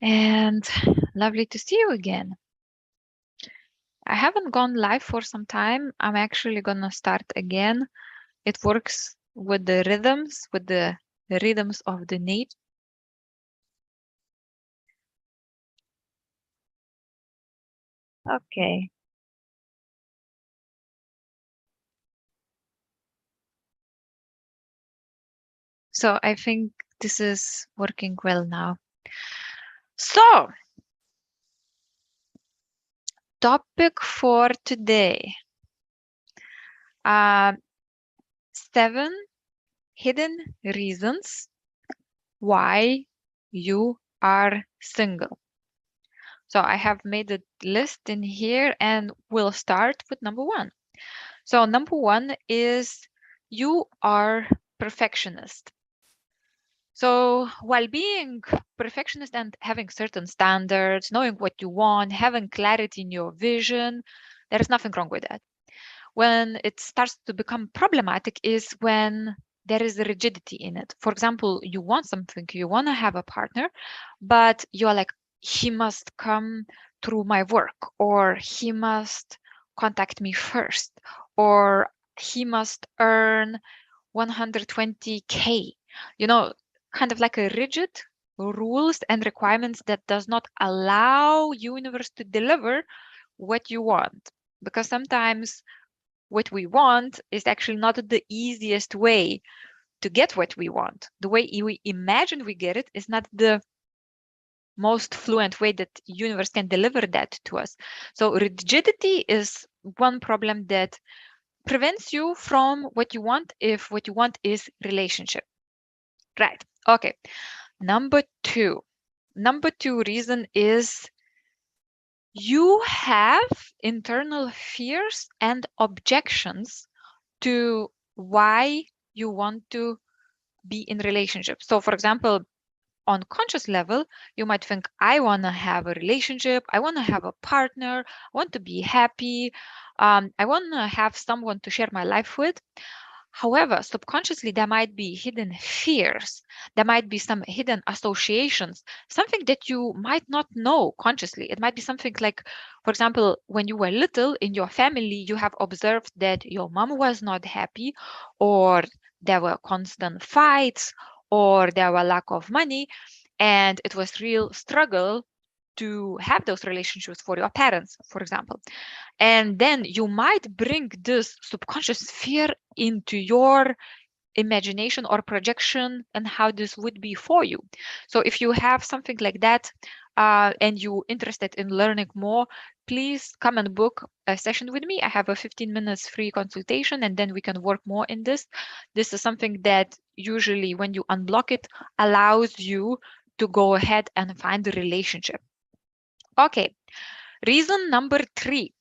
And lovely to see you again. I haven't gone live for some time. I'm actually gonna start again. It works with the rhythms of the nature. Okay. So I think this is working well now. So, topic for today. Uh, 7 hidden reasons why you are single. So I have made a list in here and we'll start with number 1. So number 1 is you are perfectionist. So while being perfectionist and having certain standards, knowing what you want, having clarity in your vision, there is nothing wrong with that. When it starts to become problematic is when there is a rigidity in it. For example, you want something, you want to have a partner, but you're like, he must come through my work, or he must contact me first, or he must earn 120K. You know, kind of like a rigid rules and requirements that does not allow universe to deliver what you want. Because sometimes what we want is actually not the easiest way to get what we want. The way we imagine we get it is not the most fluent way that universe can deliver that to us. So rigidity is one problem that prevents you from what you want if what you want is relationship. Right. Okay. Number 2. Number 2 reason is you have internal fears and objections to why you want to be in relationship. So for example, on conscious level, you might think, I want to have a relationship, I want to have a partner, I want to be happy, I want to have someone to share my life with. However, subconsciously, there might be hidden fears. There might be some hidden associations, something that you might not know consciously. It might be something like, for example, when you were little in your family, you have observed that your mom was not happy, or there were constant fights, or there were lack of money, and it was real struggle to have those relationships for your parents, for example. And then you might bring this subconscious fear into your imagination or projection and how this would be for you. So if you have something like that and you're interested in learning more, please come and book a session with me. I have a 15 minutes free consultation and then we can work more in this. This is something that usually when you unblock it allows you to go ahead and find the relationship. Okay, reason number 3.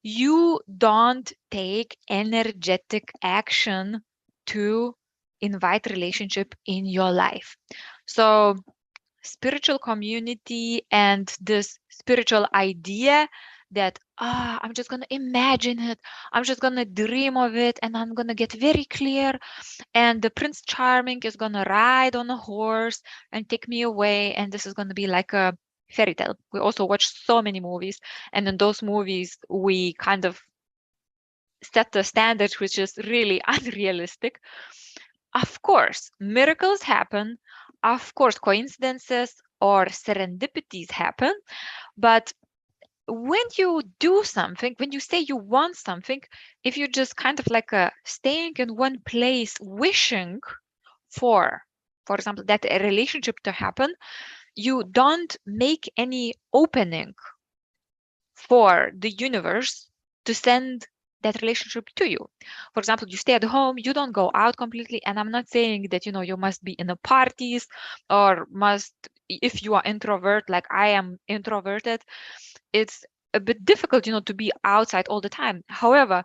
You don't take energetic action to invite relationship in your life. So spiritual community and this spiritual idea that I'm just going to imagine it, I'm just going to dream of it, and I'm going to get very clear, and the Prince Charming is going to ride on a horse and take me away, and this is going to be like a fairy tale. We also watch so many movies, and in those movies we kind of set the standard which is really unrealistic. Of course, miracles happen. Of course, coincidences or serendipities happen. But when you do something, when you say you want something, if you just kind of like staying in one place, wishing for example, that a relationship to happen, you don't make any opening for the universe to send that relationship to you. For example, you stay at home, you don't go out completely. And I'm not saying that, you must be in the parties or must, if you are introvert, like I am introverted, it's a bit difficult, to be outside all the time. However,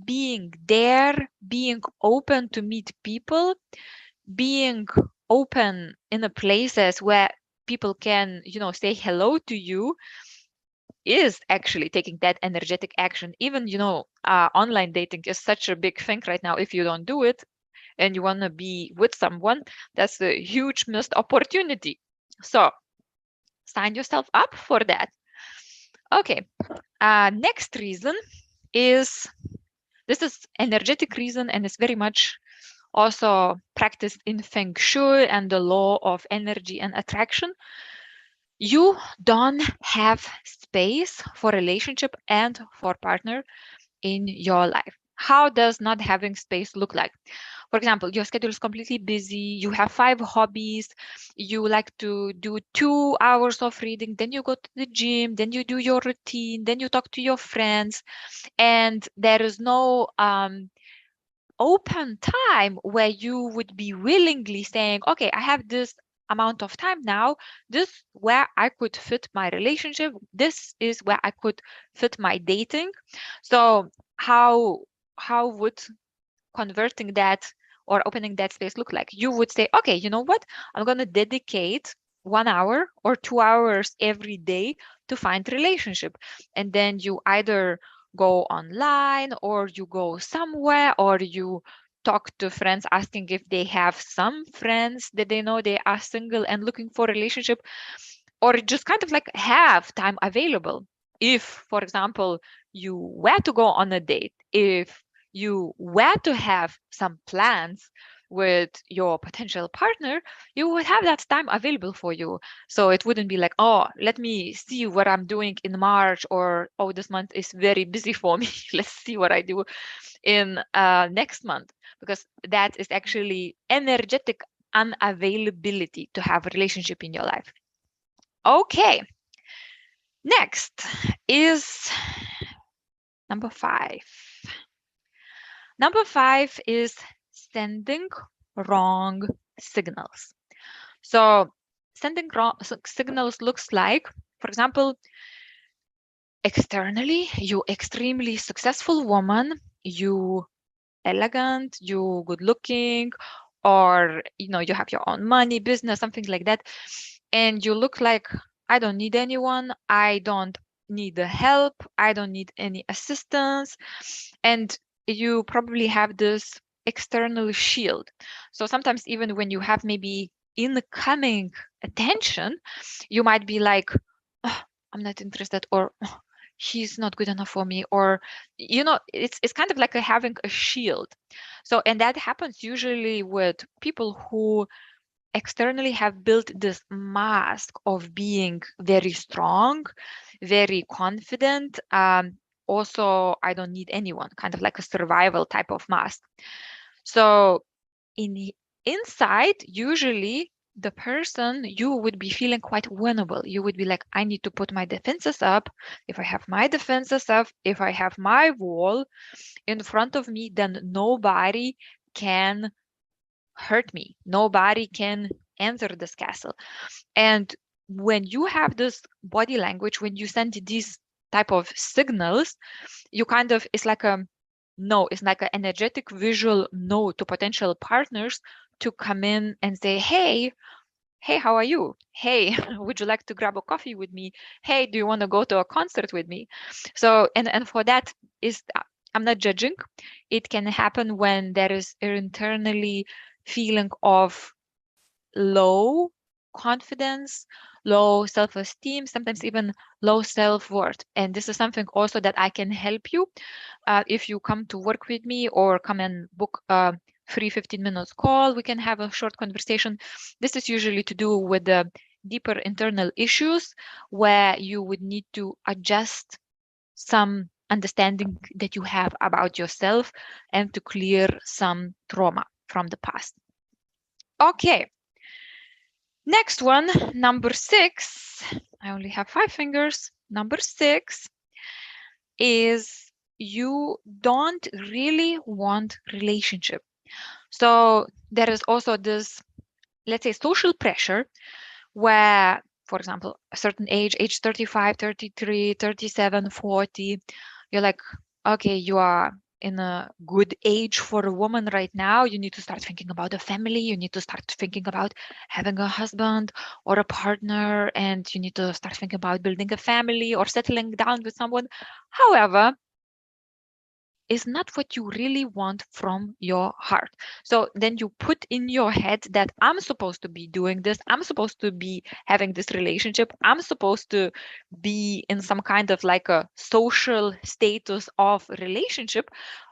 being there, being open to meet people, being open in the places where people can, say hello to you, is actually taking that energetic action. Even, online dating is such a big thing right now. If you don't do it, and you want to be with someone, that's a huge missed opportunity. So sign yourself up for that. Okay. Next reason is, this is energetic reason, and it's very much also practiced in Feng Shui and the law of energy and attraction. You don't have space for relationship and for partner in your life. How does not having space look like? For example, your schedule is completely busy, you have 5 hobbies, you like to do 2 hours of reading, then you go to the gym, then you do your routine, then you talk to your friends, and there is no open time where you would be willingly saying, okay, I have this amount of time now, this where I could fit my relationship, this is where I could fit my dating. So how would converting that or opening that space look like? You would say, okay, you know what, I'm going to dedicate 1 hour or 2 hours every day to find relationship. And then you either go online or you go somewhere or you talk to friends asking if they have some friends that they know they are single and looking for a relationship, or just kind of like have time available. If, for example, you were to go on a date, if you were to have some plans with your potential partner, you would have that time available for you. So it wouldn't be like, oh, let me see what I'm doing in March, or oh, this month is very busy for me. Let's see what I do in next month, because that is actually energetic unavailability to have a relationship in your life. Okay, next is number 5. Number 5 is sending wrong signals. So sending wrong signals looks like, for example, externally, you extremely successful woman, you elegant, you good looking, or you have your own money, business, something like that, and you look like, I don't need anyone, I don't need the help, I don't need any assistance, and you probably have this external shield. So sometimes even when you have maybe incoming attention, you might be like, "Oh, I'm not interested," or "Oh, he's not good enough for me," or it's kind of like having a shield. So, and that happens usually with people who externally have built this mask of being very strong, very confident. Also, I don't need anyone, kind of like a survival type of mask. So in the inside, usually the person, you would be feeling quite vulnerable. You would be like, I need to put my defenses up. If I have my defenses up, if I have my wall in front of me, then nobody can hurt me. Nobody can enter this castle. And when you have this body language, when you send these type of signals, you kind of, it's like a no, it's like an energetic visual no to potential partners to come in and say, hey, how are you? Hey, would you like to grab a coffee with me? Hey, do you want to go to a concert with me? So, and for that is, I'm not judging. It can happen when there is internally feeling of low confidence, low self-esteem, sometimes even low self-worth. And this is something also that I can help you if you come to work with me or come and book a free 15 minutes call. We can have a short conversation. This is usually to do with the deeper internal issues where you would need to adjust some understanding that you have about yourself and to clear some trauma from the past. Okay. Next one, number 6. I only have 5 fingers. Number 6 is you don't really want relationship. So there is also this, let's say, social pressure where, for example, a certain age 35, 33, 37, 40, you're like, okay, you are in a good age for a woman right now. You need to start thinking about a family. You need to start thinking about having a husband or a partner, and you need to start thinking about building a family or settling down with someone. However, is not what you really want from your heart. So then you put in your head that I'm supposed to be doing this, I'm supposed to be having this relationship, I'm supposed to be in some kind of like a social status of relationship.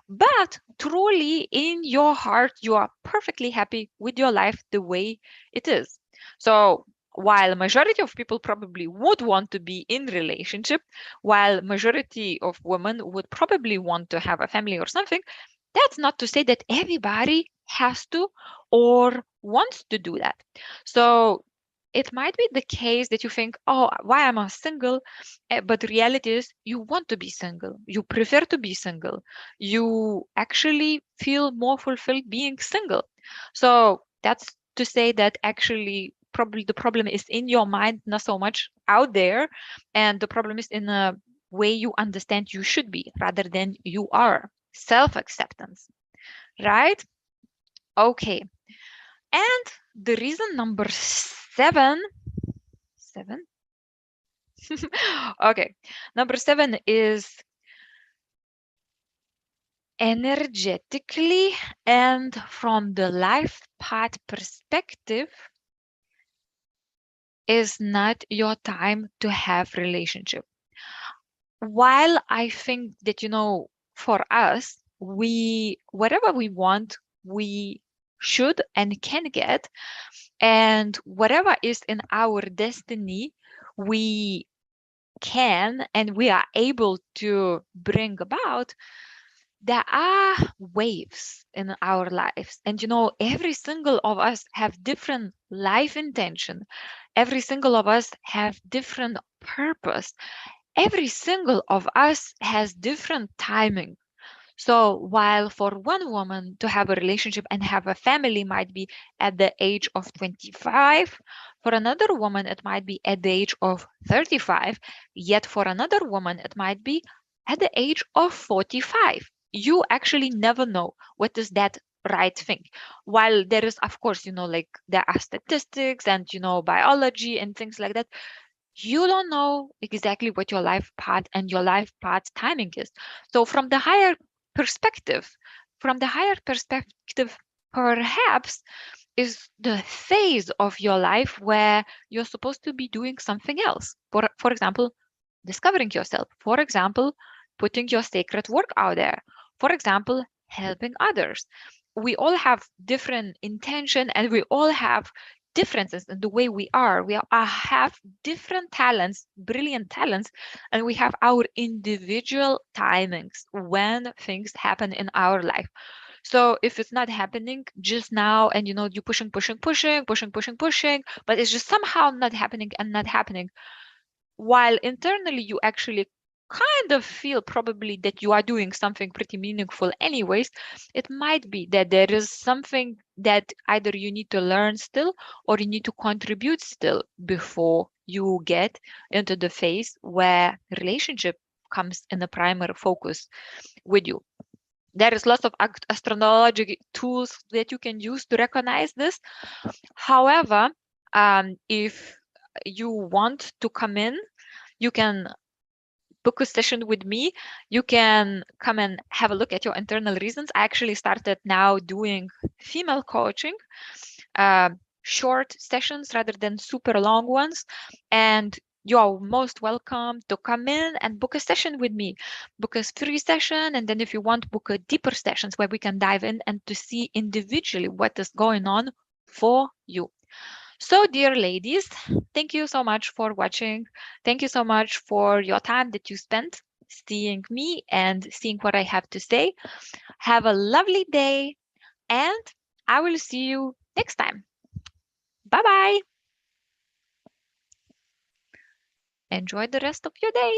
But truly in your heart, you are perfectly happy with your life the way it is. So while majority of people probably would want to be in relationship, while majority of women would probably want to have a family or something, that's not to say that everybody has to or wants to do that. So it might be the case that you think, oh, why am I single? But the reality is you want to be single. You prefer to be single. You actually feel more fulfilled being single. So that's to say that actually probably the problem is in your mind, not so much out there. And the problem is in a way you understand you should be rather than you are. Self-acceptance, right? Okay. And the reason number seven. Okay. Number 7 is energetically and from the life path perspective is not your time to have relationship. While I think that, for us, whatever we want, we should and can get, and whatever is in our destiny, we can and we are able to bring about. There are waves in our lives, and every single of us have different life intention. Every single of us have different purpose. Every single of us has different timing. So while for one woman to have a relationship and have a family might be at the age of 25, for another woman it might be at the age of 35, yet for another woman it might be at the age of 45. You actually never know what is that right thing. While there is, of course, like there are statistics and, biology and things like that, you don't know exactly what your life path and your life path timing is. So perspective, from the higher perspective, perhaps is the phase of your life where you're supposed to be doing something else. For example, discovering yourself. For example, putting your sacred work out there. For example, helping others. We all have different intention and we all have differences in the way we are. Have different talents, brilliant talents, and we have our individual timings when things happen in our life. So if it's not happening just now and you're pushing, but it's just somehow not happening and not happening, while internally you actually kind of feel probably that you are doing something pretty meaningful anyways, it might be that there is something that either you need to learn still or you need to contribute still before you get into the phase where relationship comes in the primary focus with you. There is lots of astrological tools that you can use to recognize this. However, if you want to come in, you can book a session with me. You can come and have a look at your internal reasons. I actually started now doing female coaching, uh, short sessions rather than super long ones. And you are most welcome to come in and book a session with me. Book a free session. And then if you want, book a deeper sessions where we can dive in and to see individually what is going on for you. So, dear ladies, thank you so much for watching. Thank you so much for your time that you spent seeing me and seeing what I have to say. Have a lovely day, and I will see you next time. Bye bye. Enjoy the rest of your day.